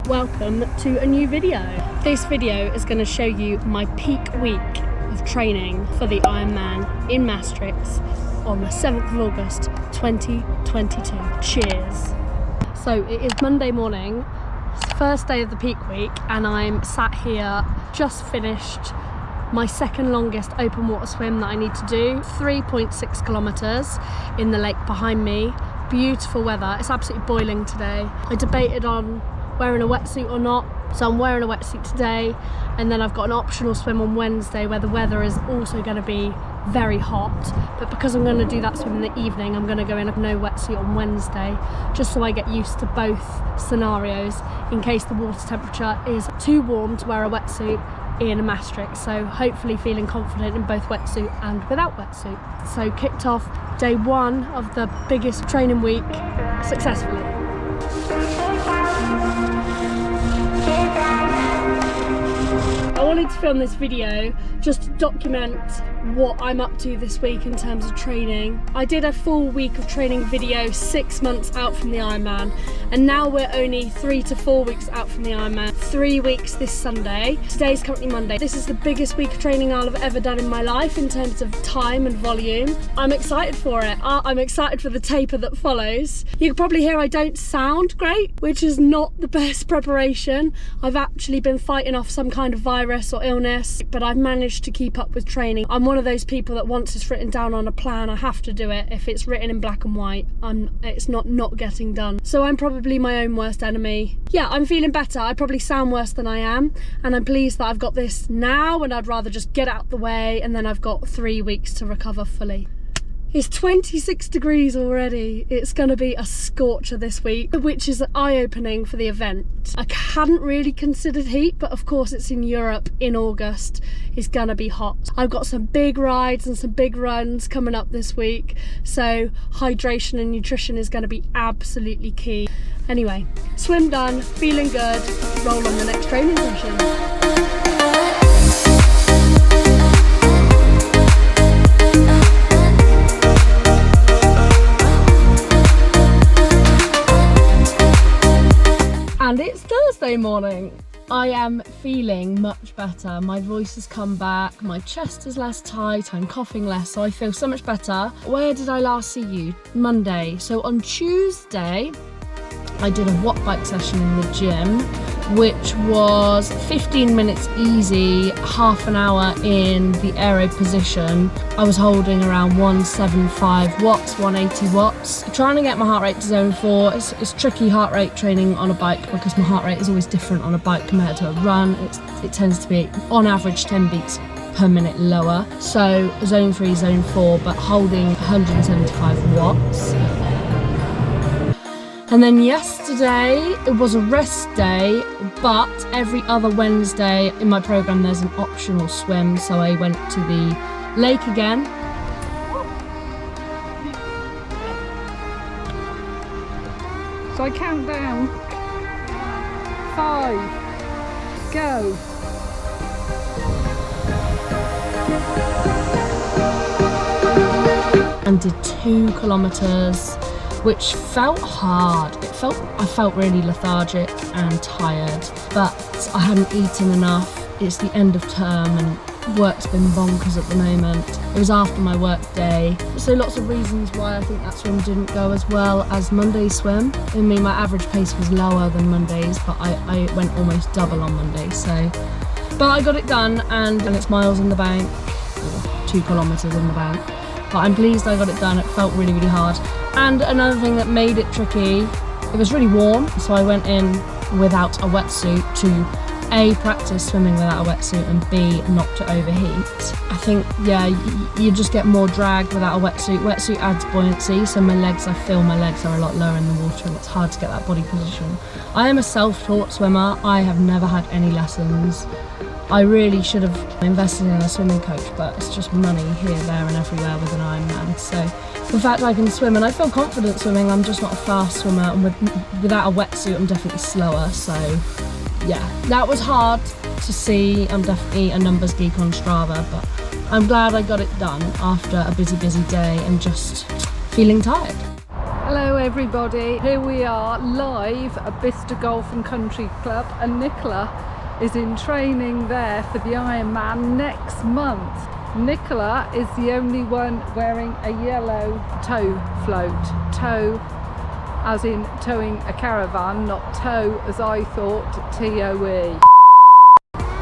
welcome to a new video. This video is going to show you my peak week of training for the Ironman in Maastricht on the 7th of August 2022. Cheers. So it is Monday morning, first day of the peak week, and I'm sat here, just finished my second longest open water swim that I need to do, 3.6 kilometers in the lake behind me. Beautiful weather, it's absolutely boiling today. I debated on wearing a wetsuit or not, so I'm wearing a wetsuit today, and then I've got an optional swim on Wednesday where the weather is also going to be very hot, but because I'm going to do that swim in the evening, I'm going to go in a no wetsuit on Wednesday, just so I get used to both scenarios in case the water temperature is too warm to wear a wetsuit in Maastricht. So hopefully feeling confident in both wetsuit and without wetsuit. So kicked off day one of the biggest training week successfully. I wanted to film this video just to document what I'm up to this week in terms of training. I did a full week of training video 6 months out from the Ironman, and now we're only 3 to 4 weeks out from the Ironman. 3 weeks this Sunday. Today's currently Monday. This is the biggest week of training I'll have ever done in my life in terms of time and volume. I'm excited for it. I'm excited for the taper that follows. You can probably hear I don't sound great, which is not the best preparation. I've actually been fighting off some kind of virus or illness, but I've managed to keep up with training. I'm one of those people that once it's written down on a plan, I have to do it. If it's written in black and white, it's not getting done. So I'm probably my own worst enemy. Yeah, I'm feeling better. I probably sound worse than I am, and I'm pleased that I've got this now, and I'd rather just get out the way, and then I've got 3 weeks to recover fully. It's 26 degrees already. It's going to be a scorcher this week, which is eye-opening for the event. I hadn't really considered heat, but of course it's in Europe in August. It's going to be hot. I've got some big rides and some big runs coming up this week, so hydration and nutrition is going to be absolutely key. Anyway, swim done, feeling good, roll on the next training session. And it's Thursday morning. I am feeling much better. My voice has come back, my chest is less tight, I'm coughing less, so I feel so much better. Where did I last see you? Monday. So on Tuesday, I did a watt bike session in the gym, which was 15 minutes easy, half an hour in the aero position. I was holding around 175 watts, 180 watts. Trying to get my heart rate to zone 4. It's tricky heart rate training on a bike because my heart rate is always different on a bike compared to a run. It tends to be on average 10 beats per minute lower. So zone 3, zone 4, but holding 175 watts. And then yesterday, it was a rest day, but every other Wednesday in my programme there's an optional swim, so I went to the lake again. So I count down. 5, go. And did 2 kilometres. Which felt hard. I felt really lethargic and tired, but I hadn't eaten enough. It's the end of term and work's been bonkers at the moment. It was after my work day, so lots of reasons why I think that swim didn't go as well as Monday's swim. I mean, my average pace was lower than Monday's, but I went almost double on Monday. So, but I got it done, and it's miles in the bank, 2 kilometres in the bank. But I'm pleased I got it done. It felt really, really hard. And another thing that made it tricky, it was really warm, so I went in without a wetsuit to A, practice swimming without a wetsuit, and B, not to overheat. I think, yeah, you just get more drag without a wetsuit. Wetsuit adds buoyancy, so I feel my legs are a lot lower in the water, and it's hard to get that body position. I am a self-taught swimmer. I have never had any lessons. I really should have invested in a swimming coach, but it's just money here, there and everywhere with an Ironman. So the fact I can swim, and I feel confident swimming, I'm just not a fast swimmer, and without a wetsuit I'm definitely slower. So yeah, that was hard to see. I'm definitely a numbers geek on Strava, but I'm glad I got it done after a busy day and just feeling tired. Hello everybody, here we are live at Bicester Golf and Country Club, and Nicola is in training there for the Ironman next month. Nicola is the only one wearing a yellow tow float. Tow as in towing a caravan, not tow as I thought, T-O-E.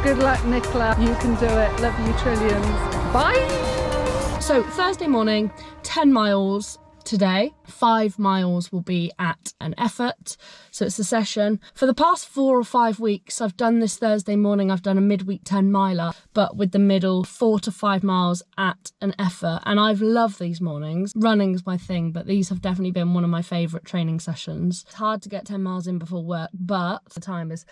Good luck Nicola, you can do it, love you trillions, bye! So Thursday morning, 10 miles today. 5 miles will be at an effort, so it's a session. For the past 4 or 5 weeks I've done this Thursday morning, I've done a midweek 10 miler, but with the middle 4 to 5 miles at an effort, and I've loved these mornings. Running's my thing, but these have definitely been one of my favourite training sessions. It's hard to get 10 miles in before work, but the time is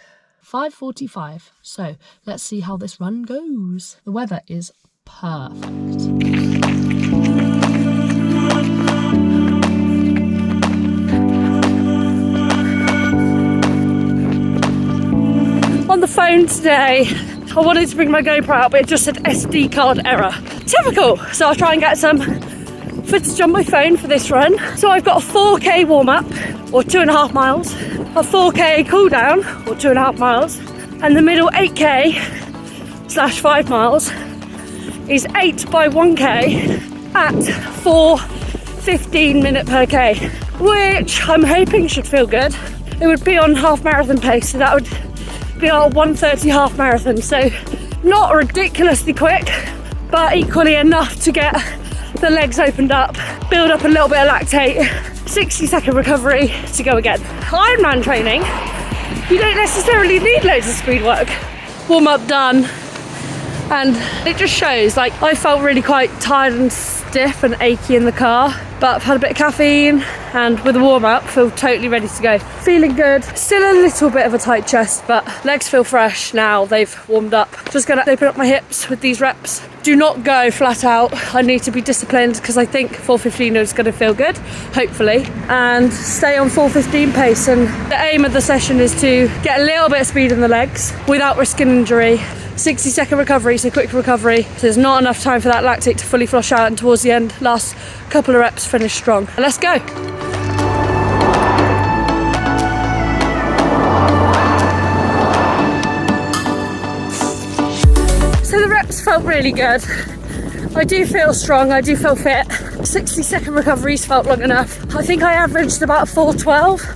5:45, so let's see how this run goes. The weather is perfect. On the phone today, I wanted to bring my GoPro out, but it just said SD card error. Typical! So I'll try and get some footage on my phone for this run. So I've got a 4K warm-up, or 2.5 miles, a 4K cool-down, or 2.5 miles, and the middle 8K/5 miles is 8 by 1K at 4:15 minute per K, which I'm hoping should feel good. It would be on half marathon pace, so that would be our 1:30 half marathon, so not ridiculously quick, but equally enough to get the legs opened up, build up a little bit of lactate, 60-second recovery to go again. Ironman training, you don't necessarily need loads of speed work. Warm up done, and it just shows, like, I felt really quite tired and stiff and achy in the car, but I've had a bit of caffeine, and with a warm-up feel totally ready to go. Feeling good, still a little bit of a tight chest, but legs feel fresh now they've warmed up. Just gonna open up my hips with these reps. Do not go flat out, I need to be disciplined because I think 4:15 is gonna feel good, hopefully, and stay on 4:15 pace. And the aim of the session is to get a little bit of speed in the legs without risking injury. 60-second recovery, so quick recovery. So there's not enough time for that lactate to fully flush out, and towards the end, last couple of reps, finish strong. Let's go. So the reps felt really good. I do feel strong, I do feel fit. 60-second recoveries felt long enough. I think I averaged about 4:12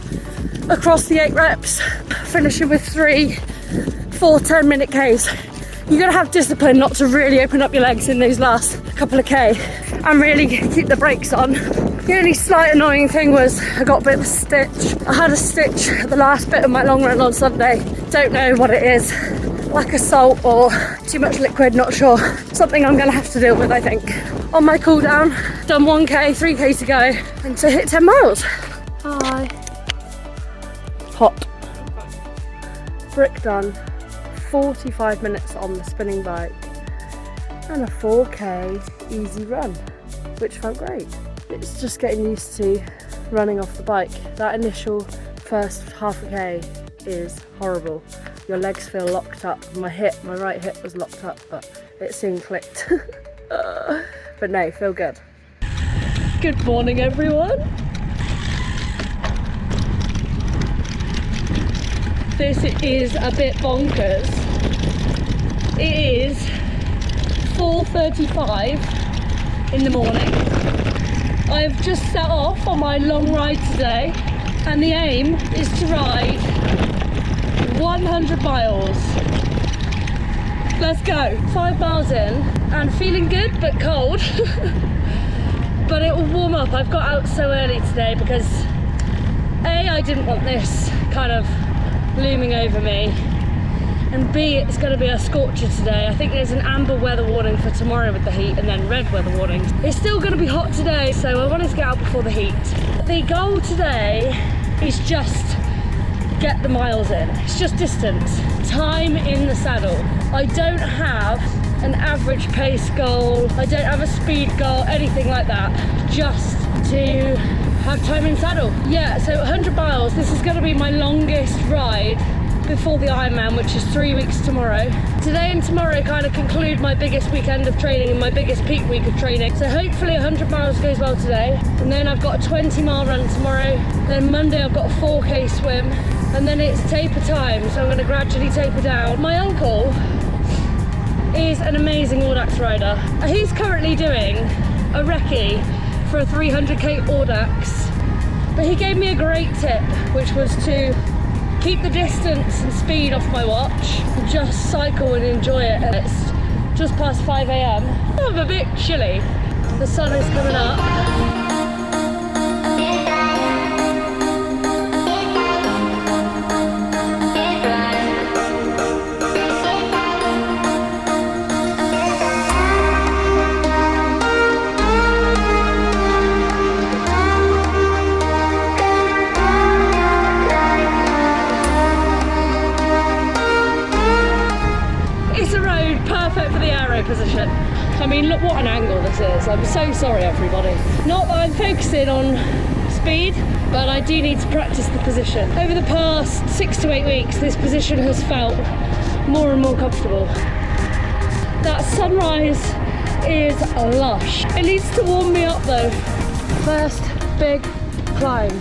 across the 8 reps, finishing with 3 4-10-minute Ks. You're gonna have discipline not to really open up your legs in those last couple of K and really keep the brakes on. The only slight annoying thing was I got a bit of a stitch. I had a stitch at the last bit of my long run on Sunday. Don't know what it is. Lack of salt or too much liquid, not sure. Something I'm gonna have to deal with, I think. On my cool down, done 1K, 3K to go, and to hit 10 miles. Hi. Hot. Brick done. 45 minutes on the spinning bike and a 4K easy run, which felt great. It's just getting used to running off the bike. That initial first half a K is horrible. Your legs feel locked up. My right hip was locked up, but it soon clicked. But no, feel good. Good morning everyone. This is a bit bonkers. It is 4:35 in the morning. I've just set off on my long ride today, and the aim is to ride 100 miles. Let's go. 5 miles in and feeling good but cold. But it will warm up. I've got out so early today because A, I didn't want this kind of looming over me, and B, it's going to be a scorcher today. I think there's an amber weather warning for tomorrow with the heat, and then red weather warning. It's still going to be hot today, so I wanted to get out before the heat. The goal today is just get the miles in. It's just distance, time in the saddle. I don't have an average pace goal, I don't have a speed goal, anything like that, just to have time in saddle. Yeah, so 100 miles, this is going to be my longest ride before the Ironman, which is 3 weeks tomorrow. Today and tomorrow kind of conclude my biggest weekend of training and my biggest peak week of training. So hopefully 100 miles goes well today. And then I've got a 20-mile run tomorrow. Then Monday I've got a 4K swim. And then it's taper time, so I'm going to gradually taper down. My uncle is an amazing Audax rider. He's currently doing a recce for a 300k Audax. But he gave me a great tip, which was to keep the distance and speed off my watch, just cycle and enjoy it. And it's just past 5 AM. I'm a bit chilly. The sun is coming up. Position. I mean, look what an angle this is. I'm so sorry, everybody. Not that I'm focusing on speed, but I do need to practice the position. Over the past 6 to 8 weeks, this position has felt more and more comfortable. That sunrise is lush. It needs to warm me up though. First big climb.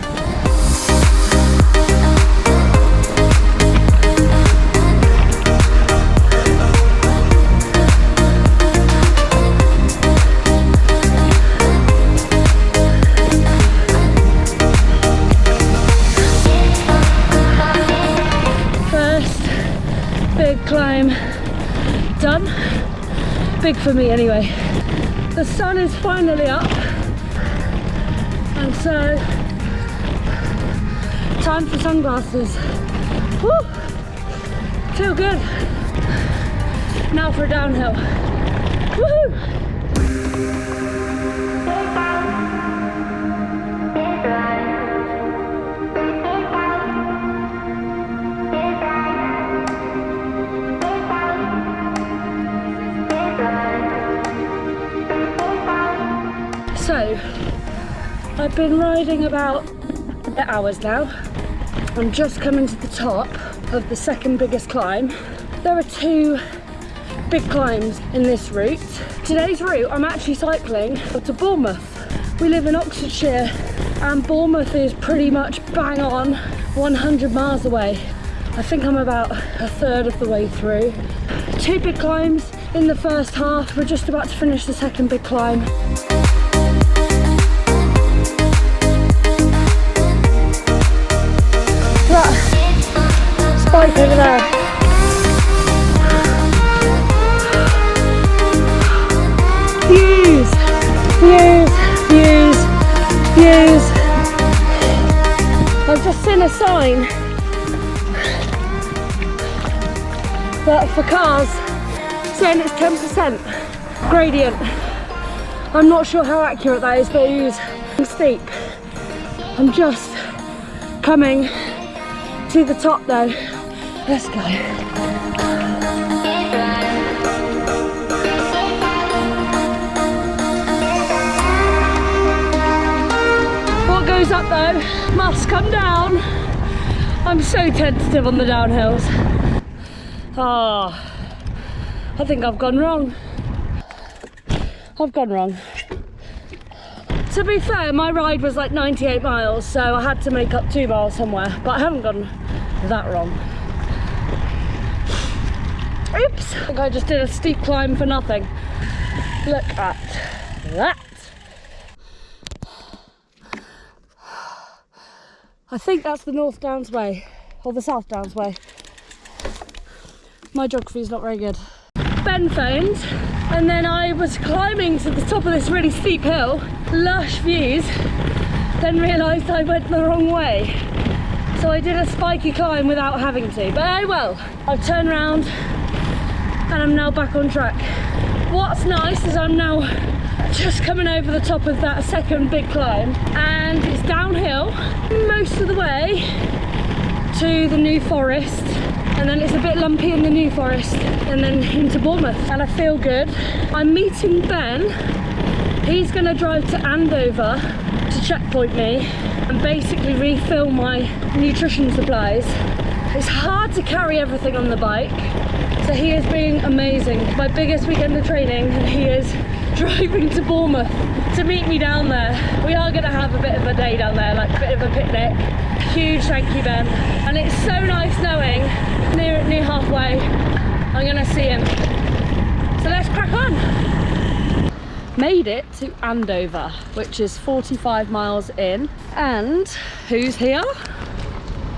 Big climb done. Big for me anyway. The sun is finally up, and so time for sunglasses. Woo! Feel good. Now for a downhill. Woohoo! So, I've been riding about 8 hours now. I'm just coming to the top of the second biggest climb. There are 2 big climbs in this route. Today's route, I'm actually cycling to Bournemouth. We live in Oxfordshire and Bournemouth is pretty much bang on 100 miles away. I think I'm about a third of the way through. 2 big climbs in the first half. We're just about to finish the second big climb. Spike over there. Views, views, views, views. I've just seen a sign that for cars saying it's 10% gradient. I'm not sure how accurate that is, but it is steep. I'm just coming to the top though. Let's go. What goes up though must come down. I'm so tentative on the downhills. I think I've gone wrong. I've gone wrong. To be fair, my ride was like 98 miles, so I had to make up 2 miles somewhere, but I haven't gone that wrong. Oops! I think I just did a steep climb for nothing. Look at that! I think that's the North Downs Way, or the South Downs Way. My geography is not very good. Ben phoned, and then I was climbing to the top of this really steep hill, lush views, then realised I went the wrong way. So I did a spiky climb without having to, but oh well. I've turned around and I'm now back on track. What's nice is I'm now just coming over the top of that second big climb, and it's downhill most of the way to the New Forest, and then it's a bit lumpy in the New Forest and then into Bournemouth, and I feel good. I'm meeting Ben. He's going to drive to Andover to checkpoint me and basically refill my nutrition supplies, It's hard to carry everything on the bike, so he is being amazing. My biggest weekend of training, and he is driving to Bournemouth to meet me down there. We are going to have a bit of a day down there, like a bit of a picnic. Huge thank you, Ben. And it's so nice knowing near halfway I'm going to see him. So let's crack on. Made it to Andover, which is 45 miles in. And who's here?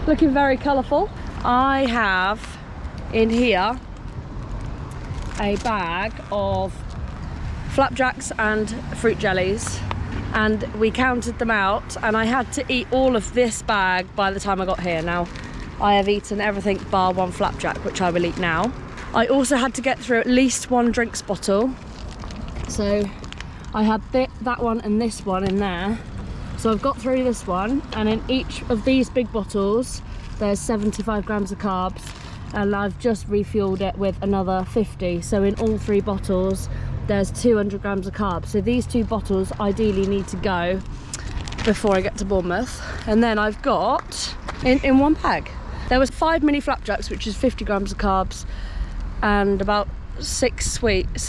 Looking very colourful. I have in here a bag of flapjacks and fruit jellies, and we counted them out, and I had to eat all of this bag by the time I got here. Now I have eaten everything bar one flapjack, which I will eat now. I also had to get through at least one drinks bottle, so I had that one and this one in there. So I've got through this one, and in each of these big bottles there's 75 grams of carbs, and I've just refueled it with another 50. So in all 3 bottles there's 200 grams of carbs. So these 2 bottles ideally need to go before I get to Bournemouth. And then I've got in one bag, there was 5 mini flapjacks, which is 50 grams of carbs, and about 6 sweet. It's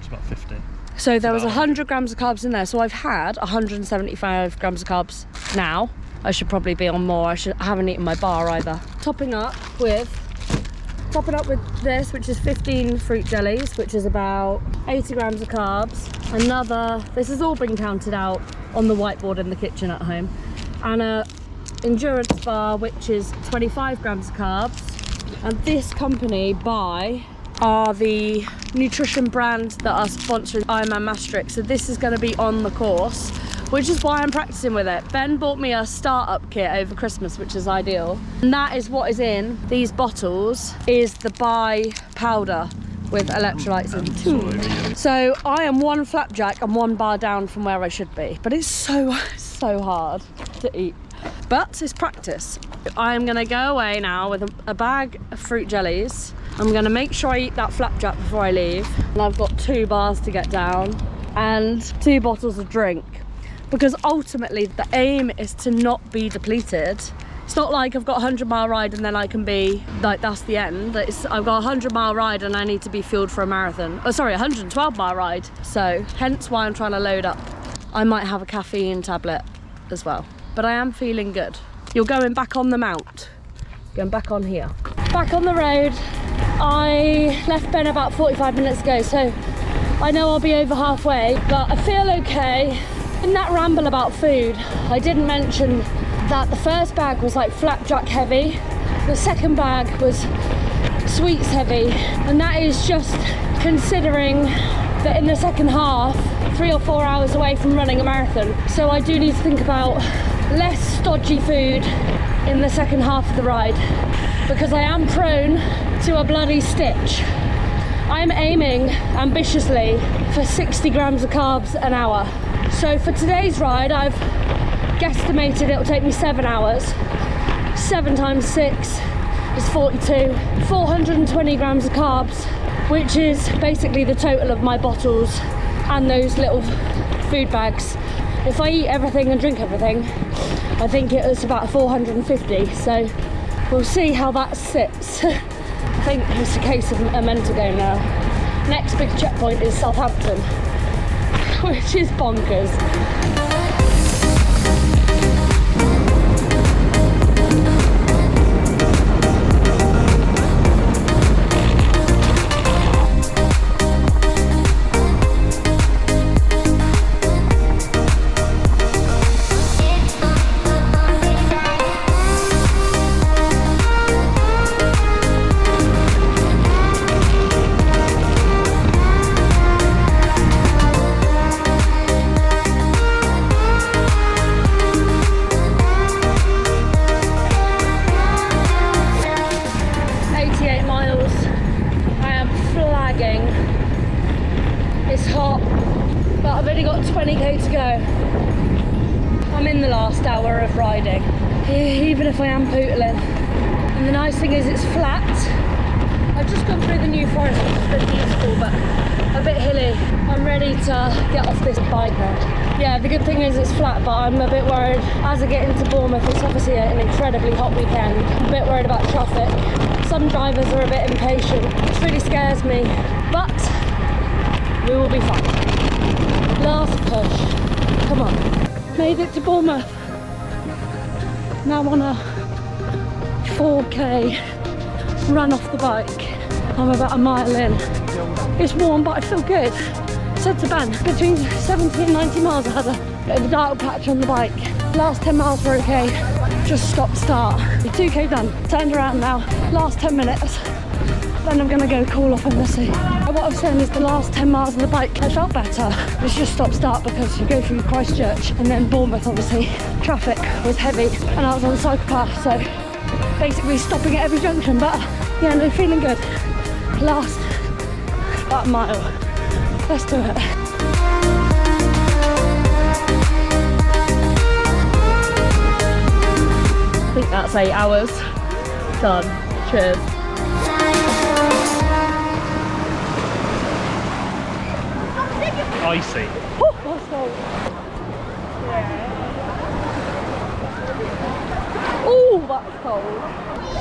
about 50. So there was 100 grams of carbs in there. So I've had 175 grams of carbs now. I should probably be on more. I haven't eaten my bar either. Topping up with this, which is 15 fruit jellies, which is about 80 grams of carbs. This has all been counted out on the whiteboard in the kitchen at home. And a endurance bar, which is 25 grams of carbs. And this company are the nutrition brand that are sponsoring Ironman Maastricht. So this is going to be on the course, which is why I'm practicing with it. Ben bought me a startup kit over Christmas, which is ideal. And that is what is in these bottles, is the Bai powder with electrolytes in. So I am 1 flapjack and 1 bar down from where I should be. But it's so hard to eat. But it's practice. I'm gonna go away now with a bag of fruit jellies. I'm gonna make sure I eat that flapjack before I leave. And I've got 2 bars to get down and 2 bottles of drink. Because ultimately the aim is to not be depleted. It's not like I've got a 100-mile ride and then I can be like, that's the end. I've got a 100-mile ride and I need to be fueled for a marathon. Oh, sorry, a 112-mile ride. So hence why I'm trying to load up. I might have a caffeine tablet as well. But I am feeling good. You're going back on the mount. Going back on here. Back on the road. I left Ben about 45 minutes ago, so I know I'll be over halfway, but I feel okay. In that ramble about food, I didn't mention that the first bag was like flapjack heavy. The second bag was sweets heavy, and that is just considering that in the second half, 3 or 4 hours away from running a marathon. So I do need to think about less stodgy food in the second half of the ride, because I am prone to a bloody stitch. I'm aiming ambitiously for 60 grams of carbs an hour. So for today's ride, I've guesstimated it'll take me 7 hours. 7 times 6 is 42. 420 grams of carbs, which is basically the total of my bottles and those little food bags. If I eat everything and drink everything, I think it was about 450. So we'll see how that sits. I think it's a case of a mental game now. Next big checkpoint is Southampton, which is bonkers. 88 miles. I am flagging. It's hot, but I've only got 20k to go. I'm in the last hour of riding, even if I am pootling. And the nice thing is it's flat, I've just gone through the New Forest, which has been beautiful, but a bit hilly. I'm ready to get off this bike now. Yeah, the good thing is it's flat, but I'm a bit worried as I get into Bournemouth. It's obviously an incredibly hot weekend. I'm a bit worried about traffic. Some drivers are a bit impatient, which really scares me, but we will be fine. Last push. Come on. Made it to Bournemouth. Now on a 4K run off the bike. I'm about a mile in. It's warm, but I feel good. Said to Ben, between 70 and 90 miles I had a bit of a dark patch on the bike. Last 10 miles were okay. Just stop start. 2K done. Turned around now. Last 10 minutes. Then I'm gonna go cool off in the sea. And what I'm saying is the last 10 miles on the bike, I felt better. It's just stop start because you go through Christchurch and then Bournemouth, obviously. Traffic was heavy and I was on the cycle path, so basically stopping at every junction. But yeah, no, feeling good. Last about a mile. Let's do it. I think that's 8 hours. Done. Cheers. Icy. Oh, that's cold. Oh, that's cold.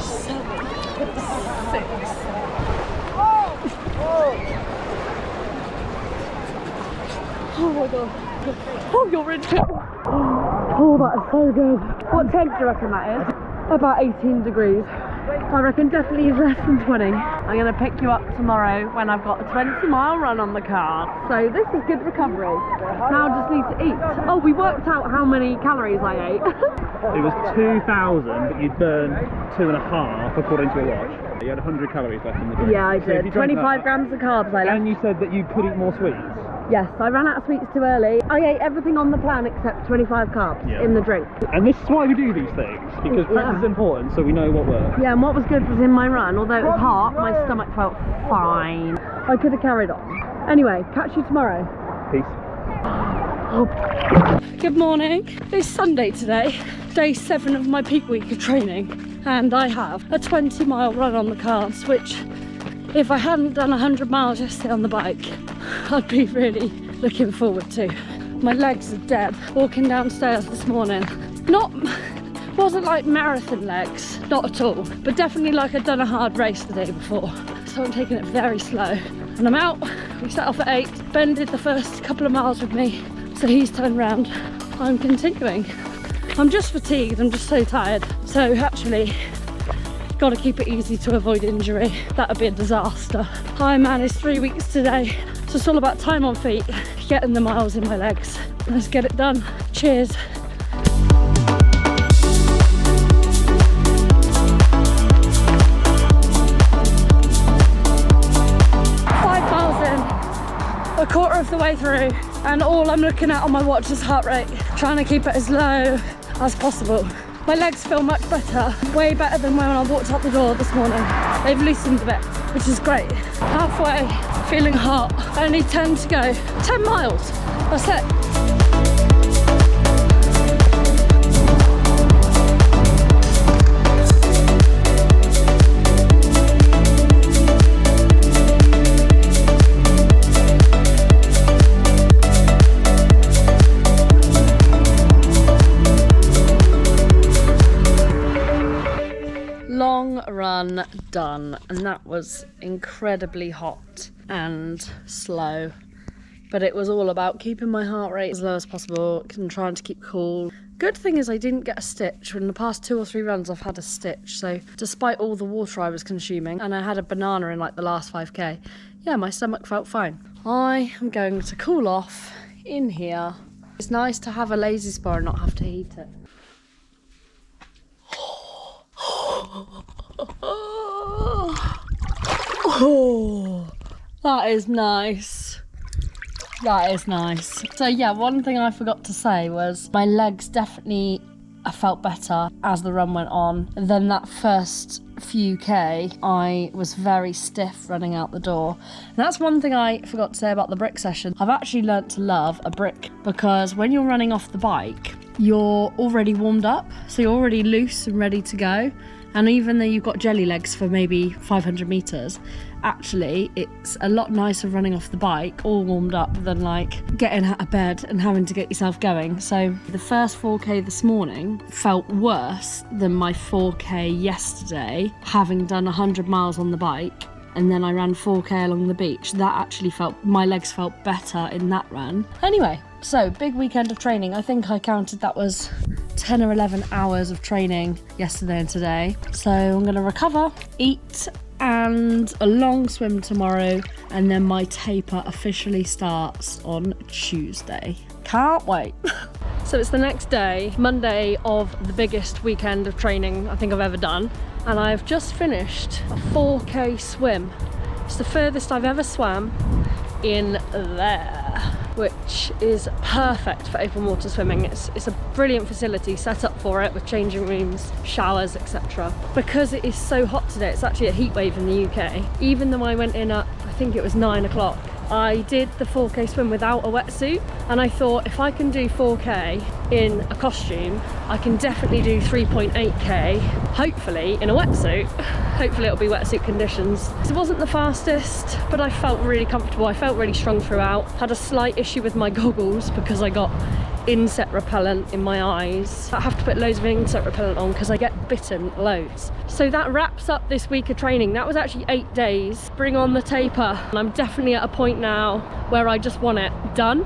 7, 6. Oh my god. Oh, you're in too. Oh, that is so good. What temp do you reckon that is? About 18 degrees. I reckon definitely less than 20. I'm going to pick you up tomorrow when I've got a 20-mile run on the card. So this is good recovery. Now I just need to eat. Oh, we worked out how many calories I ate. It was 2,000, but you'd burn 2.5 according to your watch. You had 100 calories left in the drink. Yeah, I So if did. you drank 25 that, grams of carbs I left. and you said that you could eat more sweets. Yes, I ran out of sweets too early. I ate everything on the plan except 25 carbs Yeah. in the drink. And this is why we do these things, because practice Yeah. is important, so we know what works. Yeah, and what was good was in my run, although it was hot, my stomach felt fine. I could have carried on. Anyway, catch you tomorrow. Peace. Good morning. It's Sunday today, day 7 of my peak week of training, and I have a 20-mile run on the cards, which if I hadn't done 100 miles yesterday on the bike, I'd be really looking forward to. My legs are dead. Walking downstairs this morning, wasn't like marathon legs, not at all, but definitely like I'd done a hard race the day before. So I'm taking it very slow. And I'm out. We set off at 8. Ben did the first couple of miles with me, so he's turned round. I'm continuing. I'm just fatigued, I'm just so tired. So actually, got to keep it easy to avoid injury. That would be a disaster. Ironman is 3 weeks today, so it's all about time on feet, getting the miles in my legs. Let's get it done. Cheers. A quarter of the way through, and all I'm looking at on my watch is heart rate, trying to keep it as low as possible. My legs feel much better, way better than when I walked out the door this morning. They've loosened a bit, which is great. Halfway, feeling hot, only 10 to go. 10 miles, that's it. Long run done, and that was incredibly hot and slow, but it was all about keeping my heart rate as low as possible and trying to keep cool. Good thing is I didn't get a stitch. In the past 2 or 3 runs I've had a stitch, so despite all the water I was consuming, and I had a banana in like the last 5k, yeah, my stomach felt fine. I am going to cool off in here. It's nice to have a lazy spar and not have to heat it. Oh, that is nice. That is nice. So yeah, one thing I forgot to say was my legs definitely felt better as the run went on. And then that first few K, I was very stiff running out the door. And that's one thing I forgot to say about the brick session. I've actually learnt to love a brick, because when you're running off the bike, you're already warmed up, so you're already loose and ready to go. And even though you've got jelly legs for maybe 500 meters, actually it's a lot nicer running off the bike all warmed up than like getting out of bed and having to get yourself going. So the first 4K this morning felt worse than my 4K yesterday, having done 100 miles on the bike. And then I ran 4K along the beach. That actually my legs felt better in that run. Anyway, so big weekend of training. I think I counted that was 10 or 11 hours of training yesterday and today. So I'm gonna recover, eat, and a long swim tomorrow. And then my taper officially starts on Tuesday. Can't wait. So it's the next day, Monday of the biggest weekend of training I think I've ever done. And I've just finished a 4K swim. It's the furthest I've ever swam in there, which is perfect for open water swimming. It's a brilliant facility set up for it with changing rooms, showers, etc. Because it is so hot today, it's actually a heat wave in the UK. Even though I went in at, I think it was 9 o'clock, I did the 4K swim without a wetsuit, and I thought if I can do 4K in a costume, I can definitely do 3.8K, hopefully in a wetsuit. Hopefully it'll be wetsuit conditions. It wasn't the fastest, but I felt really comfortable. I felt really strong throughout. Had a slight issue with my goggles because I got insect repellent in my eyes. I have to put loads of insect repellent on because I get bitten loads. So that wraps up this week of training. That was actually 8 days. Bring on the taper. And I'm definitely at a point now where I just want it done,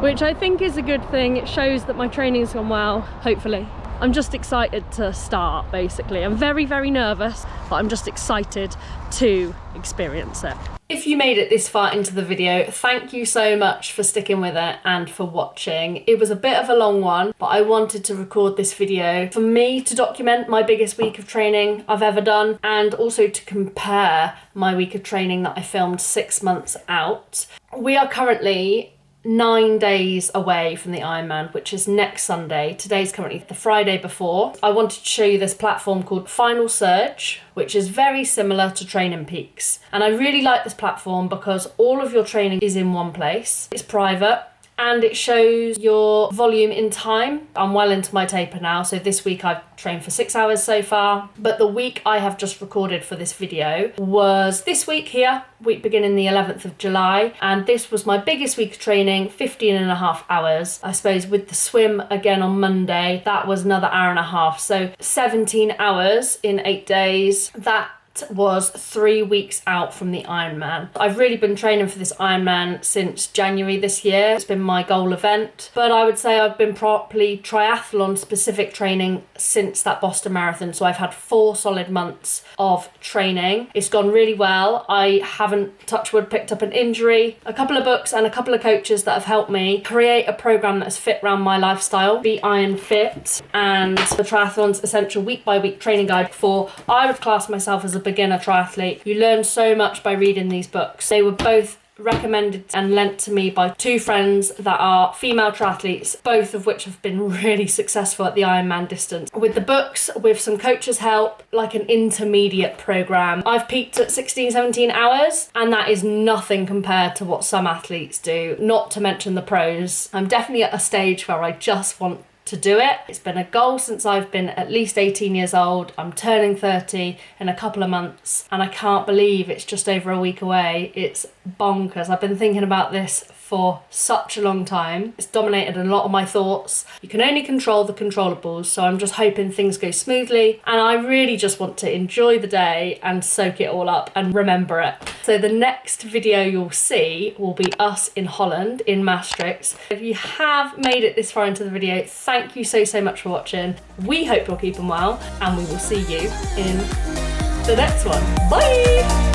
which I think is a good thing. It shows that my training's gone well, hopefully. I'm just excited to start, basically. I'm very, very nervous, but I'm just excited to experience it. If you made it this far into the video, thank you so much for sticking with it and for watching. It was a bit of a long one, but I wanted to record this video for me to document my biggest week of training I've ever done, and also to compare my week of training that I filmed 6 months out. We are currently 9 days away from the Ironman, which is next Sunday. Today's currently the Friday before. I wanted to show you this platform called Final Surge, which is very similar to Training Peaks. And I really like this platform because all of your training is in one place. It's private, and it shows your volume in time. I'm well into my taper now, so this week I've trained for 6 hours so far, but the week I have just recorded for this video was this week here, week beginning the 11th of July, and this was my biggest week of training, 15.5 hours. I suppose with the swim again on Monday, that was another hour and a half, so 17 hours in 8 days. That was 3 weeks out from the Ironman. I've really been training for this Ironman since January this year. It's been my goal event, but I would say I've been properly triathlon specific training since that Boston Marathon. So I've had 4 solid months of training. It's gone really well. I haven't, touch wood, picked up an injury. A couple of books and a couple of coaches that have helped me create a program that's fit around my lifestyle, Be Iron Fit, and the Triathlon's Essential Week by Week training guide for, I would class myself as a beginner triathlete. You learn so much by reading these books. They were both recommended and lent to me by 2 friends that are female triathletes, both of which have been really successful at the Ironman distance. With the books, with some coaches' help, like an intermediate program, I've peaked at 16-17 hours, and that is nothing compared to what some athletes do, not to mention the pros. I'm definitely at a stage where I just want to do it. It's been a goal since I've been at least 18 years old. I'm turning 30 in a couple of months, and I can't believe it's just over a week away. It's bonkers. I've been thinking about this for such a long time. It's dominated a lot of my thoughts. You can only control the controllables, so I'm just hoping things go smoothly, and I really just want to enjoy the day and soak it all up and remember it. So the next video you'll see will be us in Holland, in Maastricht. If you have made it this far into the video, thank you so much for watching. We hope you're keeping well, and we will see you in the next one. Bye!